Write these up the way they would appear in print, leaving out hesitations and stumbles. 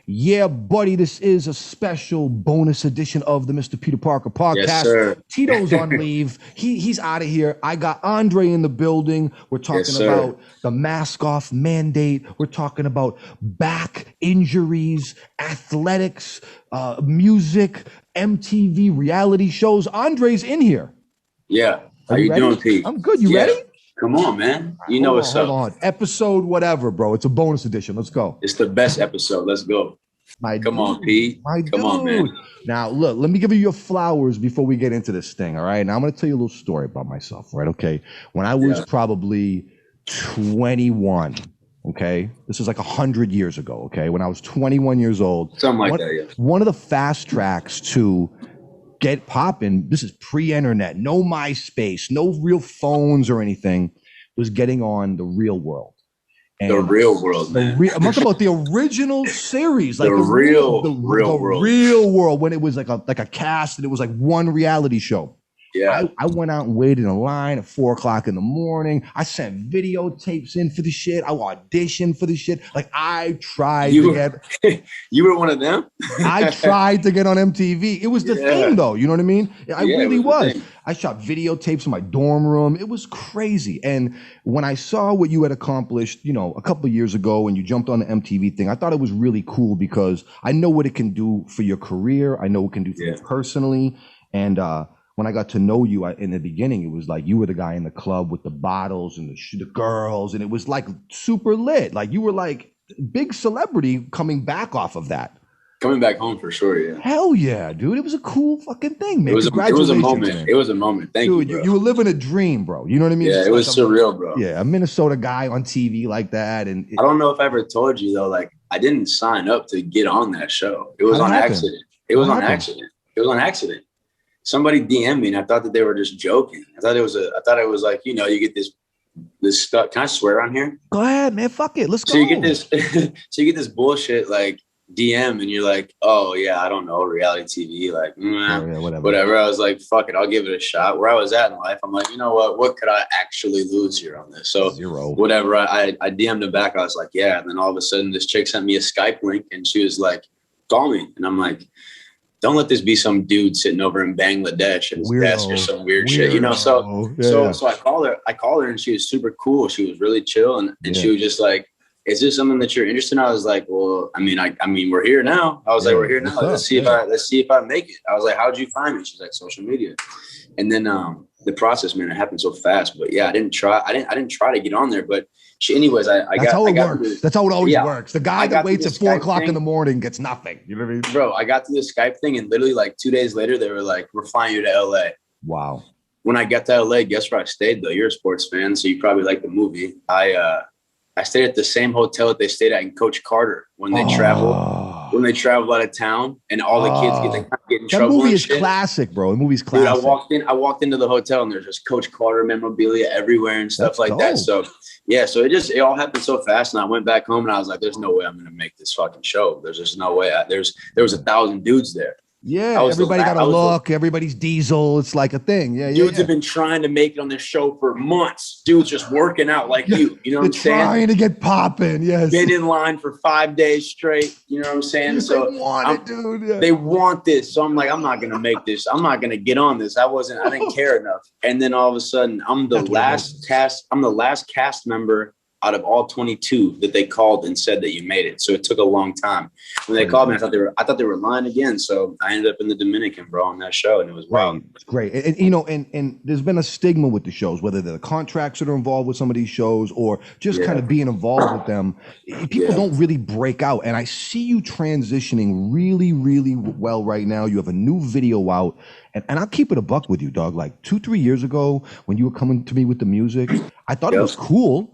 Yeah, buddy, this is a special bonus edition of the Mr. Peter Parker podcast. Yes, sir. Tito's on leave. He's out of here. I got Andre in the building. We're talking about the mask off mandate. We're talking about back injuries, athletics, music, MTV reality shows. Andre's in here. Yeah. How you doing, Pete? I'm good. You ready? Come on, man. You know what's up. Hold on. Episode whatever, bro. It's a bonus edition. Let's go. It's the best episode. Let's go. Come on, Pete. Come on, man. Now, look, let me give you your flowers before we get into this thing, all right? Now, I'm going to tell you a little story about myself, right? Okay. When I was probably 21, okay? This is like 100 years ago, okay? When I was 21 years old. Something like that, yeah. One of the fast tracks to get popping, this is pre-internet, no MySpace, no real phones or anything, was getting on The Real World. And the Real World, man. I'm talking about the original series, like the real world. Real World, when it was like a cast and it was like one reality show. Yeah. I went out and waited in a line at 4:00 in the morning. I sent videotapes in for the shit. I auditioned for the shit. Like I tried to get. You were one of them? I tried to get on MTV. It was the thing, though. You know what I mean? I really was. I shot videotapes in my dorm room. It was crazy. And when I saw what you had accomplished, you know, a couple of years ago when you jumped on the MTV thing, I thought it was really cool because I know what it can do for your career. I know what it can do for you personally. And when I got to know you in the beginning, it was like you were the guy in the club with the bottles and the girls, and it was like super lit. Like you were like big celebrity coming back off of that. Coming back home for sure, yeah. Hell yeah, dude! It was a cool fucking thing, man. It was a moment. Man. It was a moment. Thank you, bro. You were living a dream, bro. You know what I mean? Yeah, it was surreal, bro. Yeah, a Minnesota guy on TV like that, and I don't know if I ever told you though. Like, I didn't sign up to get on that show. It was on accident. It was on accident. Somebody DM'd me, and I thought that they were just joking. I thought it was like, you know, you get this stuff. Can I swear on here? Go ahead, man. Fuck it. Let's go. So you get this bullshit like DM, and you're like, oh yeah, I don't know, reality TV, like whatever. I was like, fuck it, I'll give it a shot. Where I was at in life, I'm like, you know what could I actually lose here on this? So whatever. I DM'd him back. I was like, yeah. And then all of a sudden, this chick sent me a Skype link, and she was like, call me, and I'm like, don't let this be some dude sitting over in Bangladesh at his desk or some weird shit, you know? So I called her and she was super cool. She was really chill. And she was just like, is this something that you're interested in? I was like, well, I mean, we're here now. I was like, we're here now. Let's see if I make it. I was like, how'd you find me? She's like, social media. And then, the process, man, it happened so fast, but yeah, I didn't try to get on there, but anyways, that's how it works. That's how it always works. The guy that waits at 4:00 in the morning gets nothing. You know what I mean? Bro, I got to the Skype thing, and literally like 2 days later, they were like, we're flying you to LA. Wow. When I got to LA, guess where I stayed though? You're a sports fan, so you probably like the movie. I stayed at the same hotel that they stayed at in Coach Carter when they traveled out of town, and all the kids get in trouble. That movie is classic, bro. The movie's classic. Dude, I walked into the hotel, and there's just Coach Carter memorabilia everywhere and stuff like that. So yeah, so it all happened so fast, and I went back home, and I was like, "There's no way I'm gonna make this fucking show. There's just no way." There was 1,000 dudes there. Yeah, everybody got a look. Everybody's diesel. It's like a thing. Yeah, dudes have been trying to make it on this show for months. Dudes just working out like you. You know what I'm saying? Trying to get popping. Yes. Been in line for 5 days straight. You know what I'm saying? So they want it, dude. Yeah. They want this. So I'm like, I'm not gonna make this. I'm not gonna get on this. I didn't care enough. And then all of a sudden, I'm the last cast member out of all 22 that they called and said that you made it. So it took a long time. When they called me, I thought they were lying again. So I ended up in the Dominican, bro, on that show, and it was wild. It's great. And you know, and there's been a stigma with the shows, whether they're the contracts that are involved with some of these shows or just kind of being involved with them. People don't really break out. And I see you transitioning really, really well right now. You have a new video out. And I'll keep it a buck with you, dog. Like 2-3 years ago when you were coming to me with the music, I thought it was cool.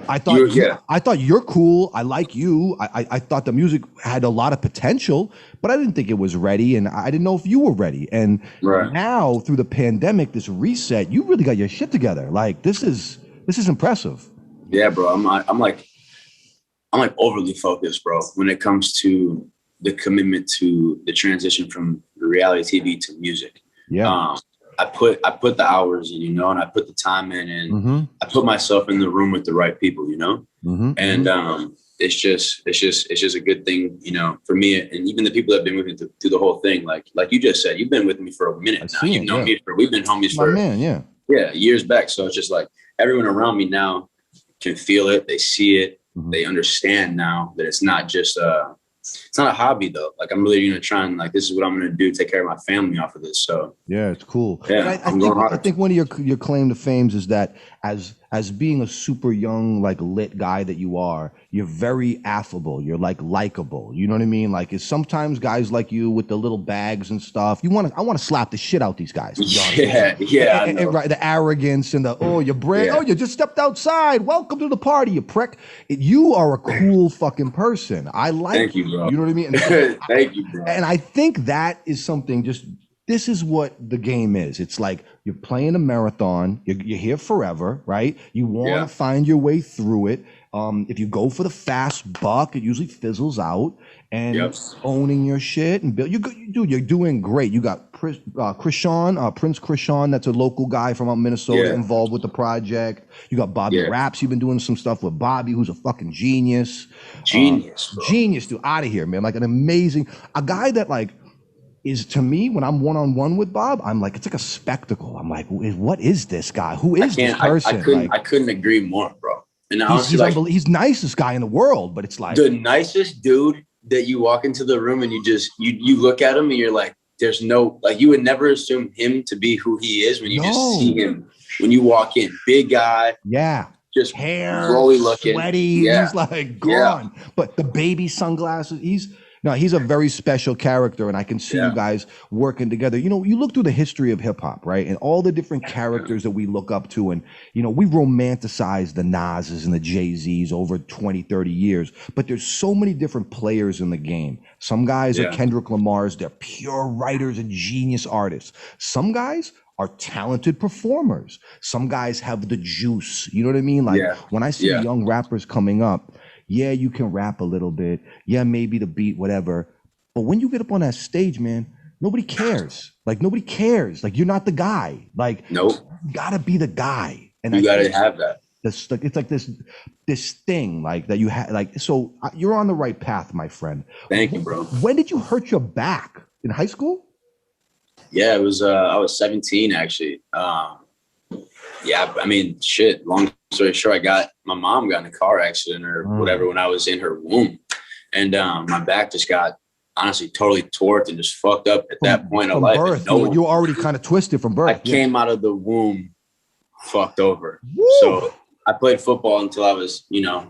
I thought you're cool. I like you. I thought the music had a lot of potential, but I didn't think it was ready, and I didn't know if you were ready. And now through the pandemic, this reset, you really got your shit together. Like this is impressive. Yeah, bro. I'm like overly focused, bro, when it comes to the commitment to the transition from reality TV to music. Yeah. I put the hours in, you know, and I put the time in, and I put myself in the room with the right people, you know, and it's just a good thing, you know, for me and even the people that have been with me through the whole thing. Like you just said, you've been with me for a minute now. You've known me we've been homies for years back. So it's just like everyone around me now can feel it. They see it. They understand now that it's not just it's not a hobby though. Like I'm really gonna try and like this is what I'm gonna do, take care of my family off of this. So yeah, it's cool. Yeah, I think one of your claim to fame is that as being a super young, like lit guy that you are, you're very affable. You're like likable. You know what I mean? Like it's sometimes guys like you with the little bags and stuff. I want to slap the shit out these guys. Yeah. And right, the arrogance and the you're brand. Oh, you just stepped outside. Welcome to the party, you prick. You are a cool fucking person. I like. Thank you, bro. You know what I mean? Thank you, bro. And I think that is something this is what the game is. It's like you're playing a marathon. You're here forever, right? You want to find your way through it. If you go for the fast buck, it usually fizzles out. And owning your shit and build. You're doing great. You got Prince Krishan, that's a local guy from Minnesota involved with the project. You got Bobby Raps. You've been doing some stuff with Bobby, who's a fucking genius. Genius, dude. Out of here, man. Like a guy that like is, to me, when I'm one-on-one with Bob, I'm like, it's like a spectacle. I'm like, what is this guy? Who is this person? I couldn't agree more, bro. And honestly, he's nicest guy in the world, but it's like the nicest dude that you walk into the room and you look at him and you're like, there's no, like, you would never assume him to be who he is when you just see him when you walk in. Big guy. Yeah. Just hair, rolly looking, sweaty. Yeah. He's like gone. Yeah. But the baby sunglasses, he's a very special character, and I can see you guys working together. You know, you look through the history of hip hop, right? And all the different characters that we look up to, and, you know, we romanticize the Nas's and the Jay-Z's over 20, 30 years, but there's so many different players in the game. Some guys are Kendrick Lamar's, they're pure writers and genius artists. Some guys are talented performers. Some guys have the juice. You know what I mean? Like when I see young rappers coming up, yeah, you can rap a little bit. Yeah, maybe the beat, whatever. But when you get up on that stage, man, nobody cares. Like, nobody cares. Like, you're not the guy. Like, nope. You gotta be the guy. And you gotta have that. It's like this thing, like, that you have. Like, so you're on the right path, my friend. Thank you, bro. When did you hurt your back? In high school? Yeah, it was. I was 17 actually. Yeah, I mean, shit. Long story short, my mom got in a car accident or whatever when I was in her womb, and my back just got honestly totally torqued and just fucked up at that point of life. Birth, you were already kind of twisted from birth. I came out of the womb fucked over. Woo! So I played football until I was,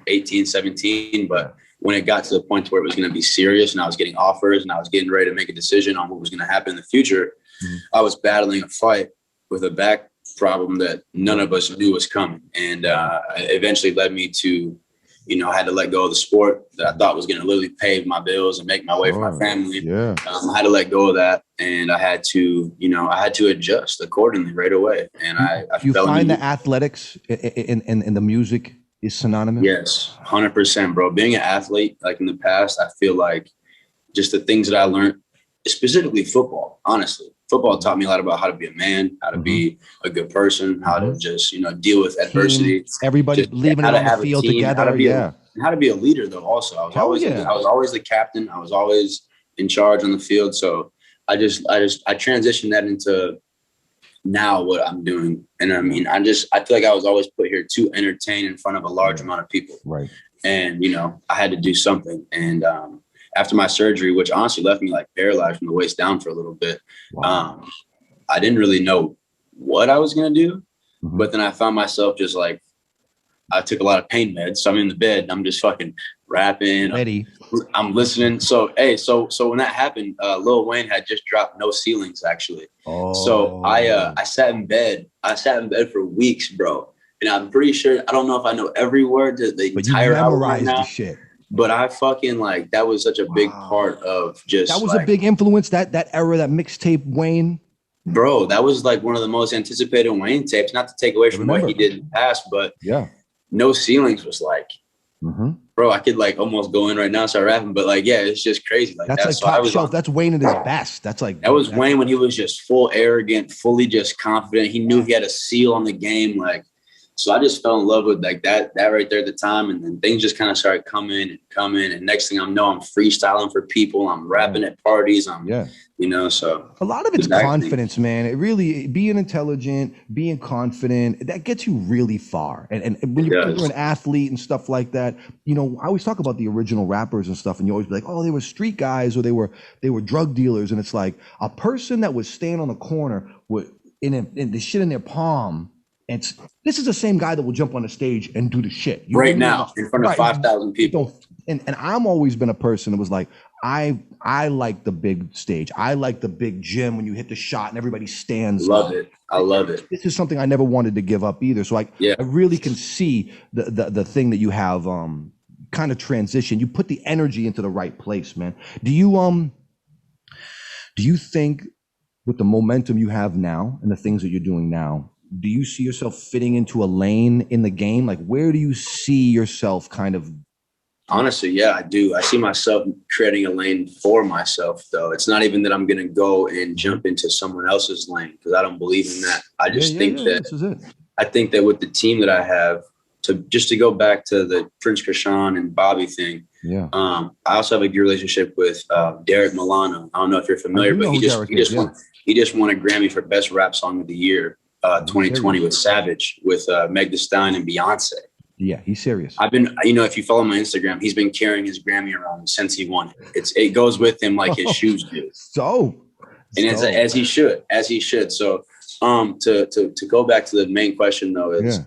18, 17, but when it got to the point where it was going to be serious and I was getting offers and I was getting ready to make a decision on what was going to happen in the future, I was battling a fight with a back problem that none of us knew was coming. And it eventually led me to, I had to let go of the sport that I thought was going to literally pay my bills and make my way for my family. Yeah. I had to let go of that. And I had to, adjust accordingly right away. And I you find the athletics and the music is synonymous? Yes, 100%, bro. Being an athlete, like in the past, I feel like just the things that I learned, specifically football, honestly. Football taught me a lot about how to be a man, how to be a good person, how to just, deal with adversity. Everybody leaving it on the field together. How to be a leader, though, also. I was always the captain. I was always in charge on the field. So I transitioned that into now what I'm doing. And I mean, I feel like I was always put here to entertain in front of a large amount of people. Right. And, I had to do something. And, after my surgery, which honestly left me like paralyzed from the waist down for a little bit, I didn't really know what I was going to do. But then I found myself just like, I took a lot of pain meds. So I'm in the bed and I'm just fucking rapping. I'm listening. So when that happened, Lil Wayne had just dropped No Ceilings actually. So I sat in bed. For weeks, bro. And I'm pretty sure, I don't know if I know every word to the entire album right now. The shit. But I fucking that was such a big part of just. That was a big influence, that era, that mixtape Wayne. Bro, that was like one of the most anticipated Wayne tapes, not to take away from what he did in the past, but No Ceilings was like, bro, I could like almost go in right now and start rapping, but it's just crazy. Like that's like top shelf. That's Wayne at his best. That was Wayne when he was just full arrogant, fully just confident. He knew he had a seal on the game. Like So I just fell in love with like that right there at the time. And then things just kind of started coming. And next thing I know, I'm freestyling for people. I'm rapping at parties. So a lot of it's confidence, man. It really, being intelligent, being confident, that gets you really far. And when you're an athlete and stuff like that, I always talk about the original rappers and stuff, and you always be like, oh, they were street guys or they were drug dealers. And it's like a person that would stand on the corner with in the shit in their palm. And this is the same guy that will jump on the stage and do the shit right now in front of 5,000 people. And I'm always been a person that was like, I like the big stage. I like the big gym when you hit the shot and everybody stands. Love it. I love it. This is something I never wanted to give up either. So I really can see the thing that you have kind of transition. You put the energy into the right place, man. Do you think with the momentum you have now and the things that you're doing now, do you see yourself fitting into a lane in the game? Like, where do you see yourself kind of? Honestly, yeah, I do. I see myself creating a lane for myself, though. It's not even that I'm going to go and jump into someone else's lane, because I don't believe in that. I just think that this is it. I think that with the team that I have, to go back to the Prince Krishan and Bobby thing. Yeah. I also have a good relationship with Derek Milano. I don't know if you're familiar, but he just won a Grammy for Best Rap Song of the Year. 2020 with Savage, with Meg Thee Stallion and Beyonce. Yeah, he's serious. I've been, if you follow my Instagram, he's been carrying his Grammy around since he won it. It goes with him like his shoes do. As he should. So, to go back to the main question though, is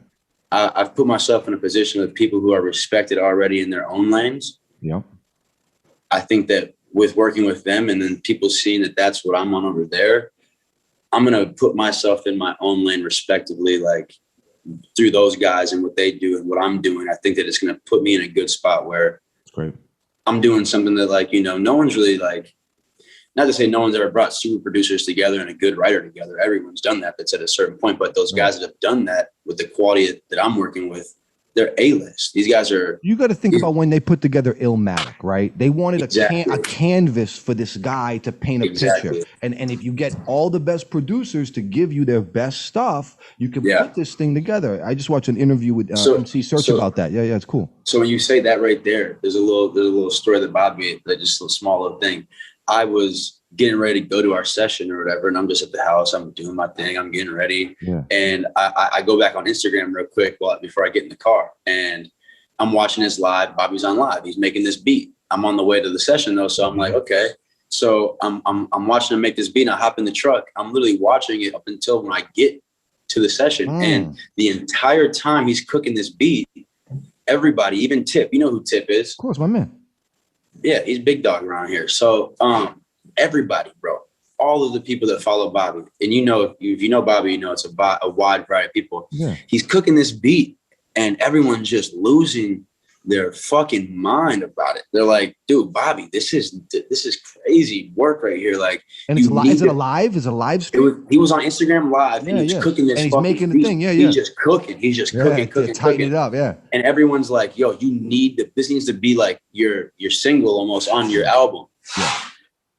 I've put myself in a position with people who are respected already in their own lanes. Yeah. I think that with working with them and then people seeing that that's what I'm on over there, I'm going to put myself in my own lane respectively, like through those guys and what they do and what I'm doing. I think that it's going to put me in a good spot where I'm doing something that no one's really like, not to say no one's ever brought super producers together and a good writer together. Everyone's done that. That's at a certain point, but those guys that have done that with the quality that I'm working with, they're A-list. These guys are. You got to think about when they put together Illmatic, right? They wanted a canvas for this guy to paint a picture. And if you get all the best producers to give you their best stuff, you can put this thing together. I just watched an interview with MC Search about that. Yeah, it's cool. So when you say that right there, there's a little story that Bobby, that just a small little thing. I was getting ready to go to our session or whatever, and I'm just at the house. I'm doing my thing. I'm getting ready. Yeah. And I go back on Instagram real quick before I get in the car. And I'm watching this live. Bobby's on live. He's making this beat. I'm on the way to the session, though. So I'm like, okay. So I'm watching him make this beat. And I hop in the truck. I'm literally watching it up until when I get to the session. And the entire time he's cooking this beat, everybody, even Tip, you know who Tip is? Of course, my man. Yeah, he's big dog around here. So everybody, bro, all of the people that follow Bobby, and if you know Bobby, it's a wide variety of people. Yeah. He's cooking this beat, and everyone's just losing their fucking mind about it. They're like, dude, Bobby, this is crazy work right here. Like, and is it alive? Is it a live stream? He was on Instagram live, and he's cooking this, and he's making the thing. Yeah, He's just cooking. He's just cooking, tighten it up. Yeah, and everyone's like, yo, this needs to be like your single almost on your album. Yeah.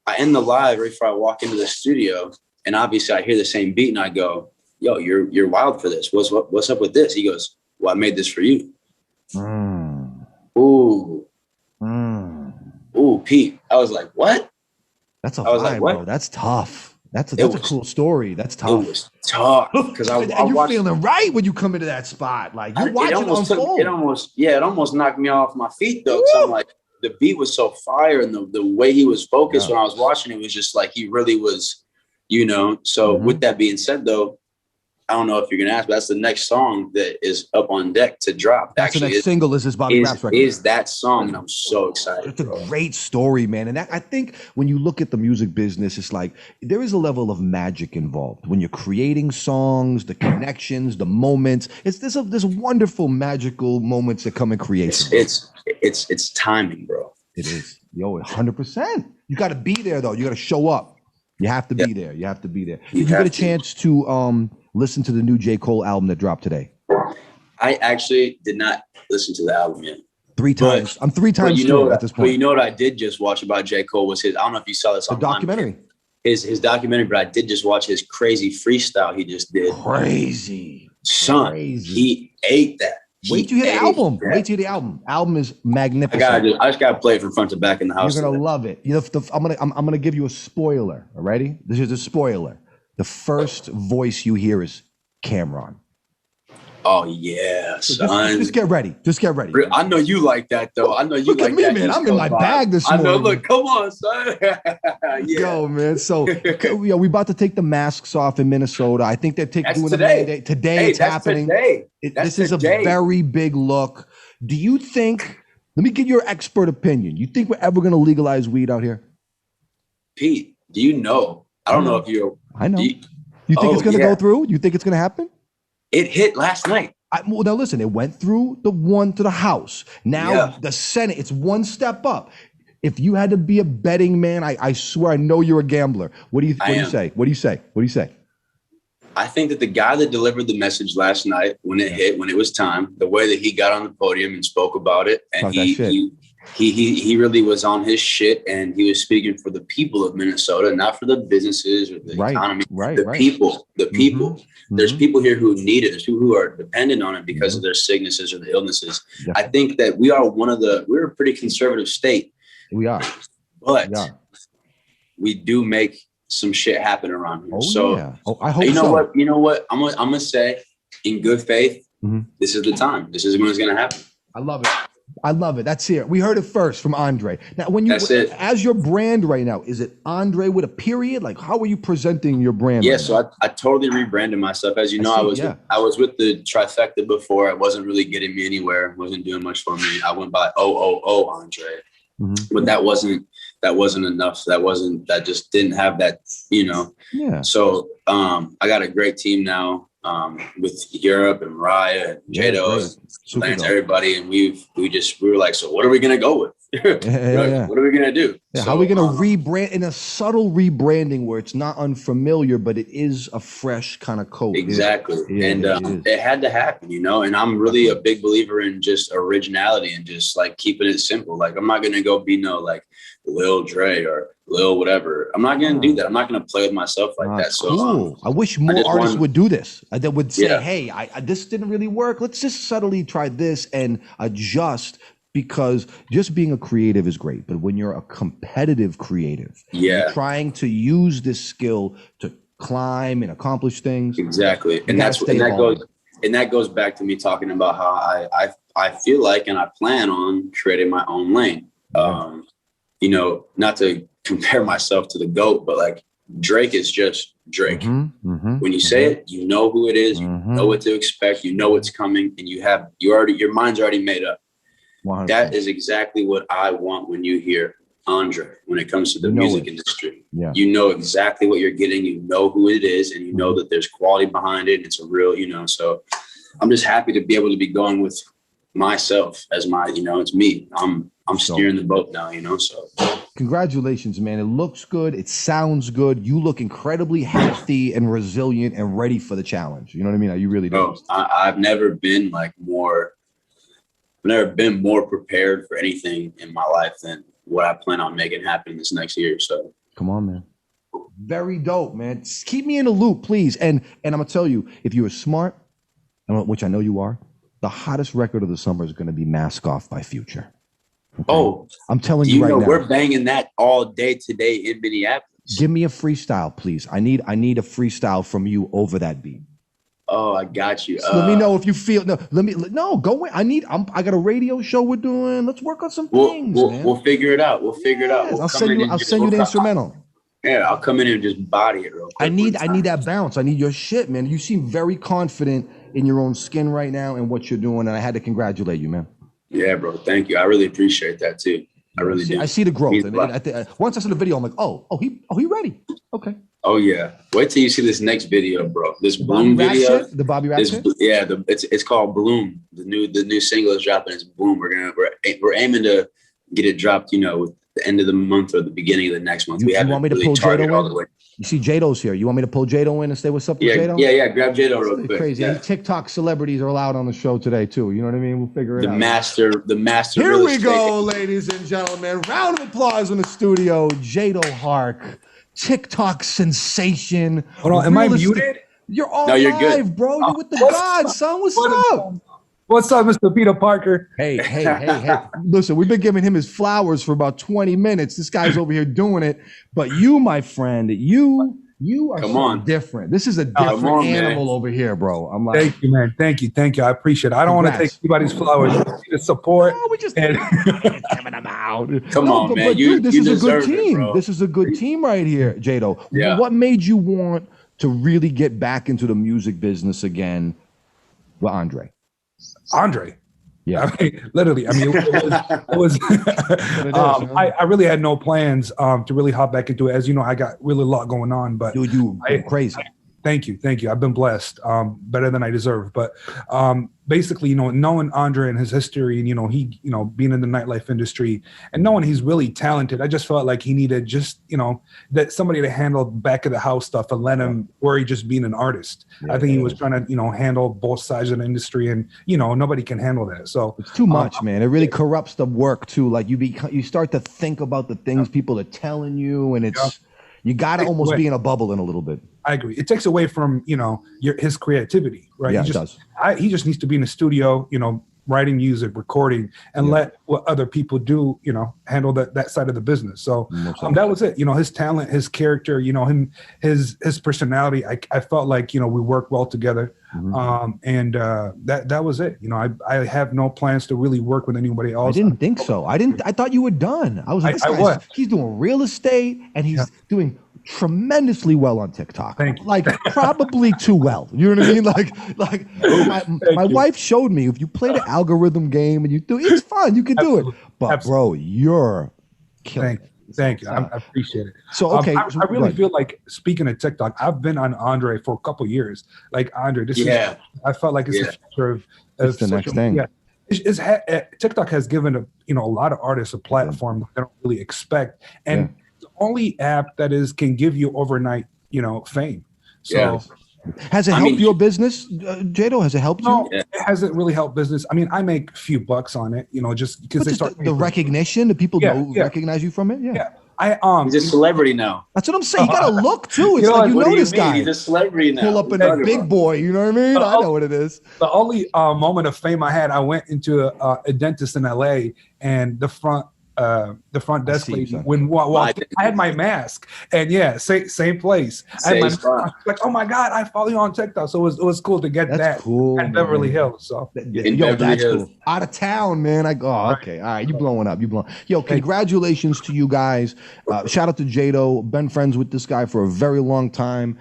I end the live right before I walk into the studio, and obviously I hear the same beat, and I go, yo, you're wild for this. What's up with this? He goes, well, I made this for you. Ooh, Pete. I was like, what? That's a vibe, bro. That's tough. That's a cool story. That's tough. It was tough because you're feeling right when you come into that spot. Like you watch it unfold. It almost knocked me off my feet though. So I'm like, the beat was so fire, and the way he was focused when I was watching it was just like he really was, So with that being said, though, I don't know if you're gonna ask, but that's the next song that is up on deck to drop. That's the next single. Is this Bobby Rap's record? Is that song, and I'm so excited. It's a great story, man. And I think when you look at the music business, it's like there is a level of magic involved when you're creating songs, the connections, the moments. There's wonderful magical moments that come in creation. It's timing, bro. It is. 100%. You got to be there though. You got to show up. You have to be there. You have to be there. Did you get a chance to listen to the new J. Cole album that dropped today? I actually did not listen to the album yet. 3 times. I'm 3 times through at this point. But you know what I did just watch about J. Cole was his, I don't know if you saw this on documentary. His documentary, but I did just watch his crazy freestyle he just did. Crazy. Son, he ate that. Wait till you hear the album. Wait till you hear the album. Album is magnificent. I just gotta play it from front to back in the house. You're gonna love it. I'm gonna give you a spoiler. All righty? This is a spoiler. The first voice you hear is Cameron. Oh yeah, son. Just get ready. Just get ready. I know you like that though. I know you look like at me, that. Man. I'm in my bag this morning. I know. Look, come on, son. Yeah. Yo, man. So, we about to take the masks off in Minnesota. I think they're doing today. Today it's happening. This is a very big look. Do you think? Let me get your expert opinion. You think we're ever going to legalize weed out here? Pete, do you know? I don't know if you're. I know. You think it's going to go through? You think it's going to happen? It hit last night. Well, now listen, it went through the House. Now the Senate, it's one step up. If you had to be a betting man, I swear I know you're a gambler. What do you say? I think that the guy that delivered the message last night when it was time, the way that he got on the podium and spoke about it, and he really was on his shit, and he was speaking for the people of Minnesota, not for the businesses or the economy. The people. Mm-hmm. There's people here who need it. There's people who are dependent on it because of their sicknesses or the illnesses. Yeah. I think that we're a pretty conservative state. We are. But we do make some shit happen around here. I hope so. You know what? I'm gonna say in good faith, this is the time. This is when it's gonna happen. I love it. That's it. We heard it first from Andre. Now, as your brand right now, is it Andre with a period? Like, how are you presenting your brand? Yeah, so I totally rebranded myself. As you know, I was with the trifecta before. It wasn't really getting me anywhere. It wasn't doing much for me. I went by Andre, but that wasn't enough. That just didn't have that, Yeah. So I got a great team now. With Europe and Mariah and Jado and Lance, everybody, and we were like, so what are we gonna go with? What are we gonna do? So, how are we gonna rebrand in a subtle rebranding where it's not unfamiliar, but it is a fresh kind of coat? Exactly, it had to happen, And I'm really a big believer in just originality and just like keeping it simple. Like I'm not gonna go be like Lil Dre or Lil whatever. I'm not gonna do that. I'm not gonna play with myself like that. So cool. I wish more artists would do this. That would say, hey, this didn't really work. Let's just subtly try this and adjust, because just being a creative is great. But when you're a competitive creative, you're trying to use this skill to climb and accomplish things. Exactly. And that goes back to me talking about how I feel like, and I plan on creating my own lane. Not to compare myself to the GOAT, but like Drake is just Drake. When you say it, you know who it is, you know what to expect, you know what's coming, and your mind's already made up. 100%. That is exactly what I want when you hear Andre, when it comes to the music industry. Yeah. You know exactly what you're getting, you know who it is, and you know that there's quality behind it. It's a real, so I'm just happy to be able to be going with myself as my, it's me. I'm steering the boat now, so. Congratulations, man. It looks good. It sounds good. You look incredibly healthy and resilient and ready for the challenge. You know what I mean? You really do. I've never been more prepared for anything in my life than what I plan on making happen this next year. So come on, man. Very dope, man. Just keep me in the loop, please. And I'm gonna tell you, if you were smart, which I know you are, the hottest record of the summer is going to be Mask Off by Future. Okay? Oh, I'm telling you right now. We're banging that all day today in Minneapolis. Give me a freestyle, please. I need a freestyle from you over that beat. Oh, I got you. So let me know if you feel go in. I got a radio show we're doing. Let's work on some things. We'll figure it out. We'll I'll send you the instrumental. Yeah, I'll come in and just body it real quick. I need that bounce. I need your shit, man. You seem very confident in your own skin right now and what you're doing, and I had to congratulate you, man. Yeah, bro. Thank you. I really appreciate that too. I really do. I see the growth. Once I saw the video, I'm like, he ready. Okay. Oh yeah. Wait till you see this next video, bro. This Bloom video. The Bobby Rap shit? Yeah, it's called Bloom. The new single is dropping. It's Bloom. We're aiming to get it dropped, with the end of the month or the beginning of the next month. You want me to pull Jado in? You see Jado's here. You want me to pull Jado in and say what's up with Jado? Yeah. Grab Jado real quick. Crazy. Yeah. TikTok celebrities are allowed on the show today too. You know what I mean? We'll figure it out. The master. Here we go, ladies and gentlemen. Round of applause in the studio. Jado Hark, TikTok sensation. Hold on, am I muted? You're all live, you're good. Bro. You're with the gods, son. What's up? What's up, Mr. Peter Parker? Hey. Listen, we've been giving him his flowers for about 20 minutes. This guy's over here doing it. But you, my friend, you are something different. This is a different animal, man, over here, bro. I'm like, thank you, man. Thank you. I appreciate it. I don't want to take anybody's flowers. The support. No, we just giving them out. Come on, man. Dude, this is a good team. This is a good team right here, Jado. Yeah. What made you want to really get back into the music business again with Andre? Yeah, I mean, literally. I mean, it was I really had no plans to really hop back into it. As you know, I got really a lot going on. But dude, you crazy. Thank you. I've been blessed, better than I deserve. But basically, knowing Andre and his history, and he, being in the nightlife industry, and knowing he's really talented, I just felt like he needed just, that somebody to handle back of the house stuff and let him worry just being an artist. I think he was trying to, handle both sides of the industry, and nobody can handle that. So it's too much, man. It really corrupts the work too. Like you start to think about the things people are telling you, and it's you got to almost be in a bubble in a little bit. I agree. It takes away from, his creativity, right? Yeah, it does. He just needs to be in the studio, writing music, recording, and let what other people do, handle that side of the business. So that was it. His talent, his character, his personality. I felt like, we worked well together. And that was it. I have no plans to really work with anybody else. I didn't think so. I thought you were done. I was like, he's doing real estate, and he's doing tremendously well on TikTok. Like probably too well. You know what I mean? Like my wife showed me, if you play the algorithm game and you do it's fun, you can do it. But bro, you're killing it. Thank you. I appreciate it. So okay, I really feel like, speaking of TikTok, I've been on Andre for a couple of years. Like Andre, I felt like it's the future of it's the next thing. Yeah, TikTok has given a lot of artists a platform that they don't really expect, and the only app that can give you overnight, fame. So has it helped your business, Jado? Has it helped you? No, it hasn't really helped business. I mean, I make a few bucks on it, just because they start the recognition, the people recognize you from it. He's a celebrity now. That's what I'm saying. You got to look too. It's like this guy. He's a celebrity now. Pull up in a big boy. You know what I mean? I know what it is. The only moment of fame I had, I went into a dentist in LA, and the front desk lady, when I had my mask, and same place. I had my mask, like, oh my God, I follow you on TikTok. So it was cool to get that cool, at Beverly Hills. So that's cool. Out of town, man. Okay, all right, you blowing up. Yo, congratulations to you guys. Shout out to Jado. Been friends with this guy for a very long time.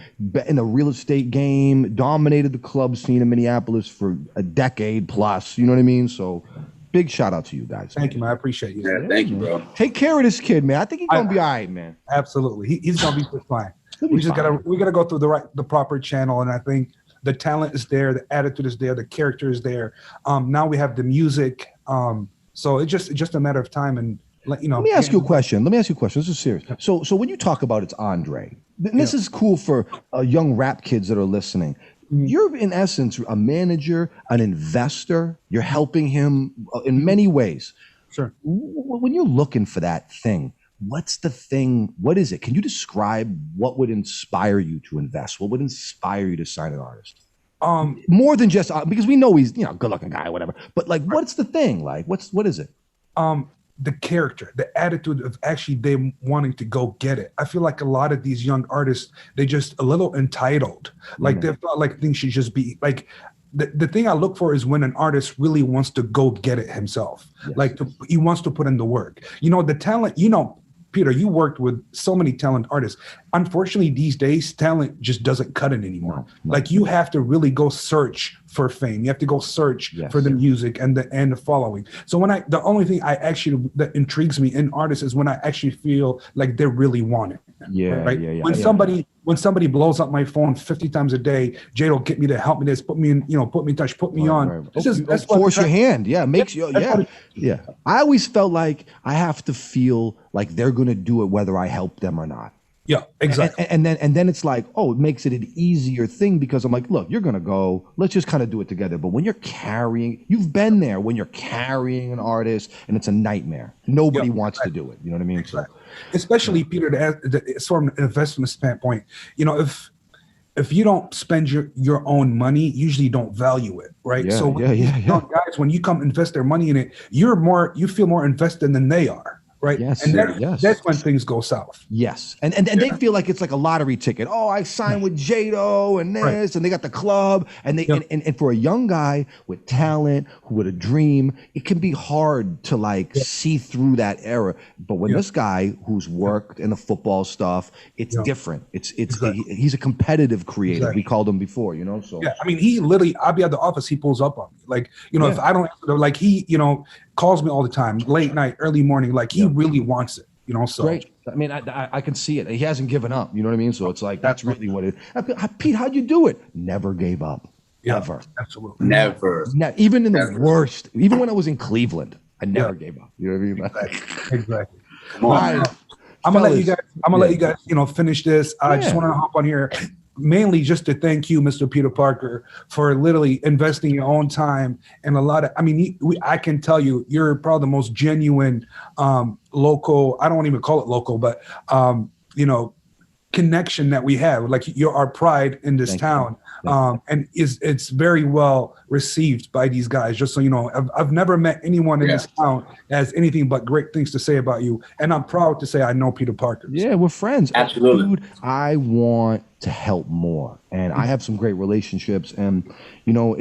In the real estate game, dominated the club scene in Minneapolis for a decade plus. You know what I mean? So big shout out to you guys. Thank you, man. I appreciate you. Yeah, thank you, bro. Take care of this kid, man. I think he's gonna be all right, man. Absolutely, he's gonna be just fine. We gotta go through the proper channel, and I think the talent is there, the attitude is there, the character is there. Now we have the music. So it's just a matter of time. And let me ask you a question. This is serious. So when you talk about it's Andre, and this is cool for young rap kids that are listening. You're in essence a manager, an investor. You're helping him in many ways. Sure. When you're looking for that thing, what's the thing? What is it? Can you describe what would inspire you to invest? What would inspire you to sign an artist? More than just because we know he's good-looking guy or whatever. But like, what's the thing? Like, what is it? The character, the attitude of actually them wanting to go get it. I feel like a lot of these young artists, they just a little entitled. Like they felt like things should just be like, the thing I look for is when an artist really wants to go get it himself. Yes. He wants to put in the work. The talent, Peter, you worked with so many talent artists. Unfortunately, these days, talent just doesn't cut it anymore. No. Like you have to really go search for fame. You have to go search for the music and the following. So the only thing that intrigues me in artists is when I actually feel like they really want it. When somebody blows up my phone 50 times a day, Jado, get me to help me this, put me in touch, put me on. Right. That's force your hand. Yeah, makes you. Yeah. I always felt like I have to feel like they're going to do it whether I help them or not. Yeah, exactly. And then it's like, it makes it an easier thing because I'm like, look, you're going to go, let's just kind of do it together. But when you've been there when you're carrying an artist and it's a nightmare. Nobody wants to do it. You know what I mean? Exactly. Especially, Peter, it's from an investment standpoint. If if you don't spend your own money, usually you don't value it, right? Yeah, so young guys, when you come invest their money in it, you feel more invested than they are, right? Yes, and that's when things go south. Yes, and they feel like it's like a lottery ticket. Oh, I signed with Jado and this, and they got the club, and they and for a young guy with talent, with a dream, it can be hard to like see through that era. But when this guy who's worked in the football stuff, it's different. It's he's a competitive creator. We called him before, you know. So I mean, he literally, I'll be at the office, he pulls up on me, like, you know, if I don't, like, he, you know, calls me all the time, late night, early morning, like he really wants it, you know. So great. I mean, I can see it. He hasn't given up. You know what I mean? So it's like that's really what it is. Pete, how'd you do it? Never gave up. Ever. Absolutely. Never. Even in the worst. Even when I was in Cleveland, I never gave up. You know what I mean? Exactly. Come on. I'm gonna let you guys, you know, finish this. I just want to hop on here, mainly just to thank you, Mr. Peter Parker, for literally investing your own time and a lot of. I mean, I can tell you, you're probably the most genuine local. I don't want to even call it local, but you know, connection that we have. Like, you're our pride in this town. And it's very well received by these guys. Just so you know, I've never met anyone in this town that has anything but great things to say about you, and I'm proud to say I know Peter Parker. Yeah, we're friends. Absolutely, dude. I want to help more, and I have some great relationships. And you know,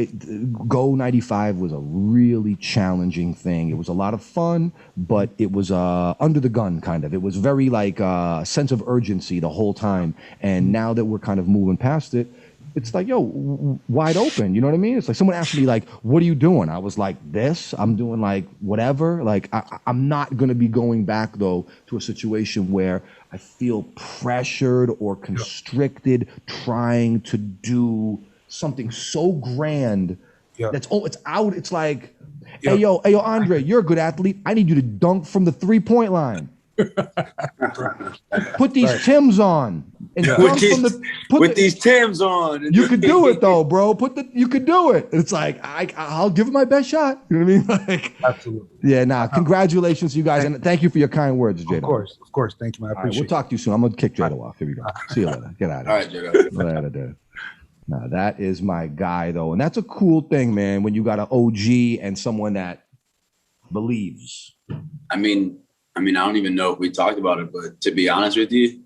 Go 95 was a really challenging thing. It was a lot of fun, but it was under the gun kind of. It was very like a sense of urgency the whole time. And now that we're kind of moving past it, it's like, yo, wide open. You know what I mean? It's like someone asked me, like, what are you doing? I was like, this. I'm doing like whatever. Like, I'm not going to be going back, though, to a situation where I feel pressured or constricted trying to do something so grand that's, it's out. It's like, hey, yo, Andre, you're a good athlete. I need you to dunk from the 3-point line. Put these Tims on. And put these Tims on. You could do it though, bro. You could do it. It's like I'll give it my best shot. You know what I mean? Like, absolutely. Yeah. Congratulations, you guys, and thank you for your kind words, Jado. Of course. Thank you, man. I appreciate it. We'll talk to you soon. I'm gonna kick Jado off. Here we go. See you later. Get out of here. All right, Jado. Later, dude. No, that is my guy though, and that's a cool thing, man. When you got an OG and someone that believes. I mean, I don't even know if we talked about it, but to be honest with you,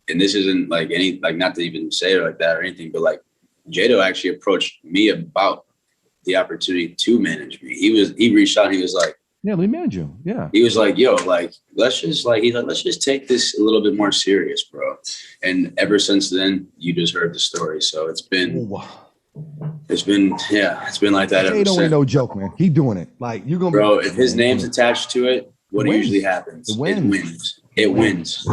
and this isn't like not to even say it like that or anything, but like Jado actually approached me about the opportunity to manage me. He reached out and he was like, yeah, let me manage you. Yeah. He was like, yo, like, let's just take this a little bit more serious, bro. And ever since then, you just heard the story. So it's been like that ever since. Ain't no joke, man. He doing it. Like, you're gonna bro, if his name's attached to it, what usually happens? It wins.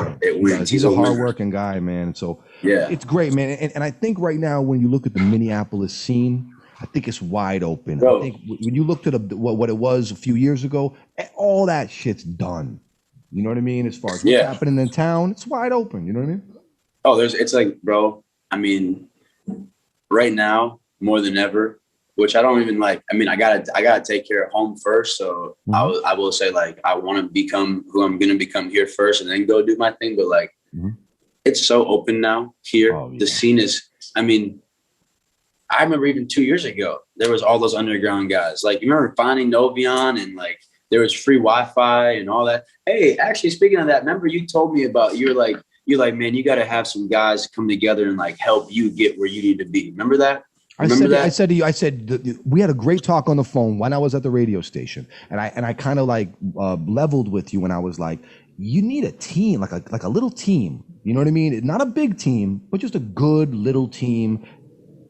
He's a hardworking guy, man. So it's great, man. And I think right now, when you look at the Minneapolis scene, I think it's wide open. Bro. I think when you look to what it was a few years ago, all that shit's done. You know what I mean? As far as what's happening in town, it's wide open. You know what I mean? Oh, it's like, bro, I mean, right now, more than ever, which I don't even like. I mean, I gotta take care of home first. So I will say, like, I want to become who I'm gonna become here first, and then go do my thing. But like, it's so open now here. Oh, yeah. The scene is. I mean, I remember even 2 years ago, there was all those underground guys. Like, you remember finding Novion, and like there was free Wi-Fi and all that. Hey, actually, speaking of that, remember you told me about you're like, man, you got to have some guys come together and like help you get where you need to be. Remember that? I said we had a great talk on the phone when I was at the radio station, and I kind of like leveled with you when I was like, you need a team, like a little team. You know what I mean? Not a big team, but just a good little team.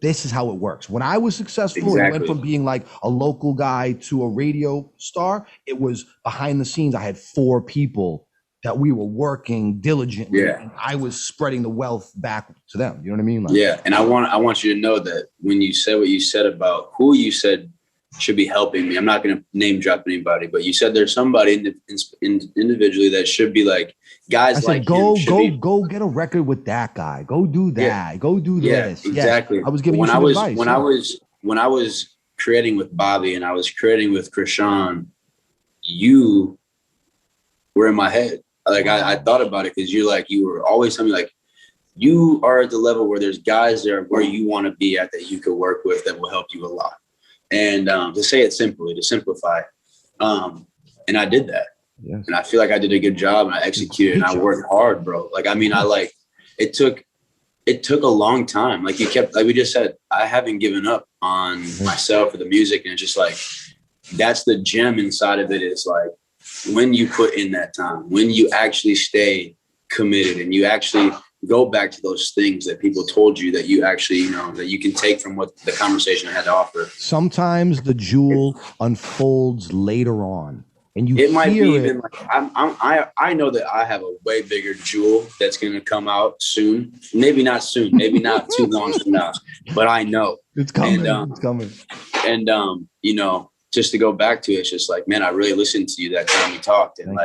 This is how it works. When I was successful, it went from being like a local guy to a radio star. It was behind the scenes. I had 4 people that we were working diligently. Yeah. And I was spreading the wealth back to them. You know what I mean? Like, yeah. And I want you to know that when you said what you said about who you said should be helping me, I'm not going to name drop anybody, but you said there's somebody individually that should be like guys like go get a record with that guy. Go do that. Yeah. Go do this. Exactly. Yeah. I was giving you some advice. When I was creating with Bobby and I was creating with Krishan, you were in my head. Like I thought about it because you were always telling me like, you are at the level where there's guys there where you want to be at that you could work with that will help you a lot. And to say it simply, to simplify, and I did that. Yes. And I feel like I did a good job and I executed and I worked hard, bro. Like, I mean, it took a long time. Like we just said, I haven't given up on myself or the music. And it's just like, that's the gem inside of it, is like, when you put in that time, when you actually stay committed and you actually go back to those things that people told you that you actually, that you can take from what the conversation had to offer. Sometimes the jewel unfolds later on, and it might be even like I know that I have a way bigger jewel that's going to come out soon. Maybe not soon, maybe not too long from now, but I know it's coming. It's coming. And just to go back to it, it's just like, man, I really listened to you that time we talked, and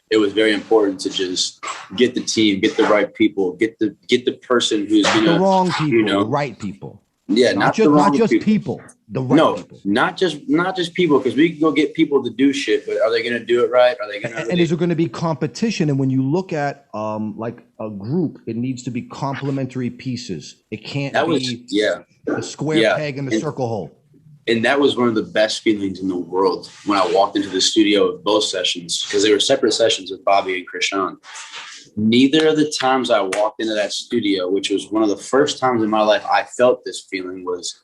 it was very important to just get the team, get the right people, get the person who's the wrong people, the right people. Yeah, not just people. The right people. not just people, because we can go get people to do shit, but are they going to do it right? Are they going to? And is there going to be competition? And when you look at like a group, it needs to be complementary pieces. It can't be the square peg in the circle hole. And that was one of the best feelings in the world when I walked into the studio with both sessions, because they were separate sessions with Bobby and Krishan. Neither of the times I walked into that studio, which was one of the first times in my life I felt this feeling, was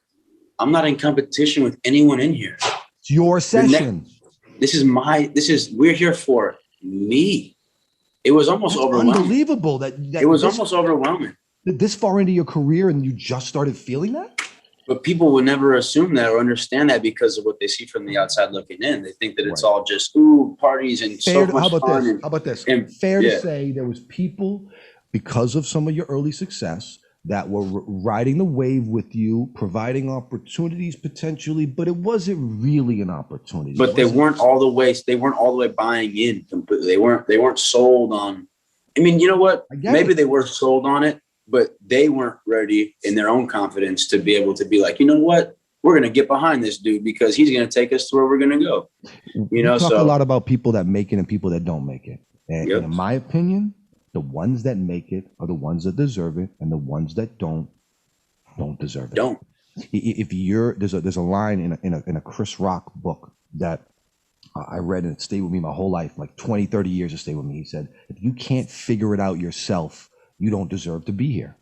I'm not in competition with anyone in here. It's your session. We're here for me. It was almost overwhelming. Unbelievable that it was almost overwhelming. This far into your career and you just started feeling that? But people would never assume that or understand that because of what they see from the outside looking in. They think that it's all just parties and so much fun. How about this? Fair to say there was people, because of some of your early success, that were riding the wave with you, providing opportunities potentially, but it wasn't really an opportunity. But they weren't all the way buying in completely. They weren't sold on. I mean, you know what? Maybe they were sold on it, but they weren't ready in their own confidence to be able to be like, you know what, we're going to get behind this dude because he's going to take us to where we're going to go. We talk a lot about people that make it and people that don't make it. And in my opinion, the ones that make it are the ones that deserve it, and the ones that don't deserve it. Don't. If there's a line in a Chris Rock book that I read, and it stayed with me my whole life, like 20, 30 years it stayed with me. He said, if you can't figure it out yourself, you don't deserve to be here.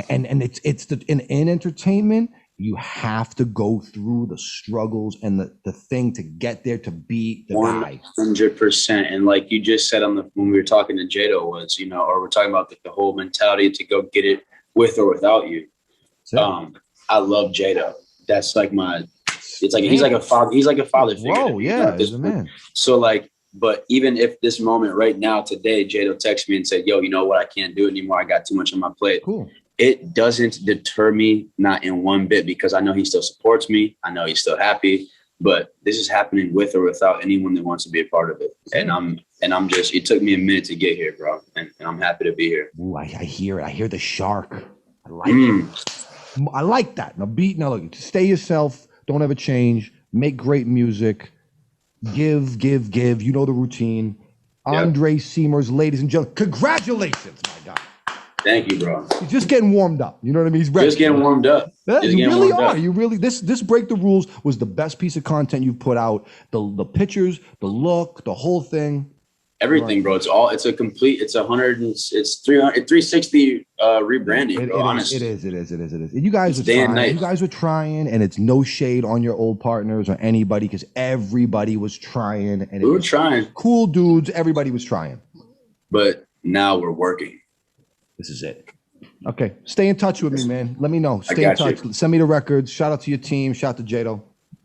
And in entertainment, you have to go through the struggles and the thing to get there to be the guy. 100%. And like you just said when we were talking to Jado was, or we're talking about the whole mentality to go get it with or without you. I love Jado. That's like he's like a father. He's like a father figure. Oh yeah, he's a man. So but even if this moment right now, today, Jado texted me and said, yo, you know what? I can't do it anymore. I got too much on my plate. Cool. It doesn't deter me, not in one bit, because I know he still supports me. I know he's still happy, but this is happening with or without anyone that wants to be a part of it. And I'm just, it took me a minute to get here, bro. And I'm happy to be here. Ooh, I hear it. I hear the shark. I like it. I like that. Now look, stay yourself. Don't ever change. Make great music. Give. You know the routine. Yep. Andre Siemers, ladies and gentlemen, congratulations, my God. Thank you, bro. He's just getting warmed up. You know what I mean? He's ready. Just getting warmed up. Yeah, you really are. You really this Break the Rules was the best piece of content you've put out. The pictures, the look, the whole thing. Everything, bro. It's 360 rebranding, bro. Honestly. It is. And you guys are trying. You guys were trying, and it's no shade on your old partners or anybody, because everybody was trying. And we were trying. Cool dudes. Everybody was trying. But now we're working. This is it. Okay. Stay in touch with me, man. Let me know. Stay in touch. Send me the records. Shout out to your team. Shout out to Jado.